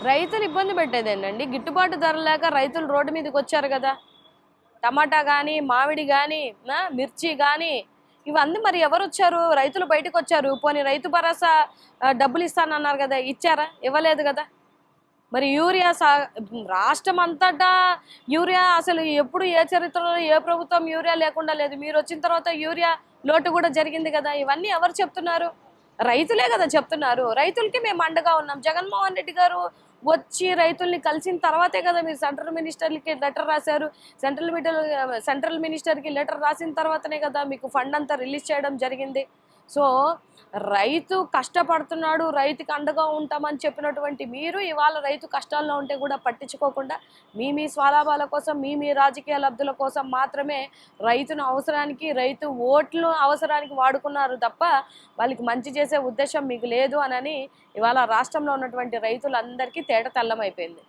రైతులు ఇబ్బంది పెట్టేదేంటండి? గిట్టుబాటు ధర లేక రైతులు రోడ్డు మీదకొచ్చారు గదా! టమాటా గానీ, మామిడి గానీ, మిర్చి గానీ ఇవన్నీ మరి ఎవరొచ్చారు? రైతులు బయటకొచ్చారు. పోనీ రైతు భరోసా డబ్బులిస్తానన్నారు గదా! ఇచ్చారా? ఇవ్వలేదు గదా! మరి యూరియా రాష్ట్రమంతటా యూరియా అసలు ఎప్పుడు ఏ చరిత్రలో ఏ ప్రభుత్వం యూరియా లేకుండా లేదు. మీరొచ్చిన తర్వాత యూరియా లోటు గూడా జరిగింది గదా! ఇవన్నీ ఎవరు చెప్తున్నారు? రైతులే గదా చెప్తున్నారు. రైతులకి మేము అండగా ఉన్నాం. జగన్మోహన్ రెడ్డి గారు వచ్చి రైతుల్ని కలిసిన తర్వాతే కదా మీరు సెంట్రల్ మినిస్టర్‌లకి లెటర్ రాశారు. సెంట్రల్ మినిస్టర్‌కి లెటర్ రాసిన తర్వాతనే కదా మీకు ఫండ్ అంతా రిలీజ్ చేయడం జరిగింది. సో, రైతు కష్టపడుతున్నాడు, రైతుకి అండగా ఉంటామని చెప్పినటువంటి మీరు ఇవాళ రైతు కష్టాల్లో ఉంటే కూడా పట్టించుకోకుండా మీ స్వలాభాల కోసం, మీ రాజకీయ లబ్ధుల కోసం మాత్రమే రైతును అవసరానికి, రైతు ఓట్లు అవసరానికి వాడుకున్నారు తప్ప వాళ్ళకి మంచి చేసే ఉద్దేశం మీకు లేదు అనని ఇవాళ రాష్ట్రంలో ఉన్నటువంటి రైతులందరికీ తేట తెల్లమైపోయింది.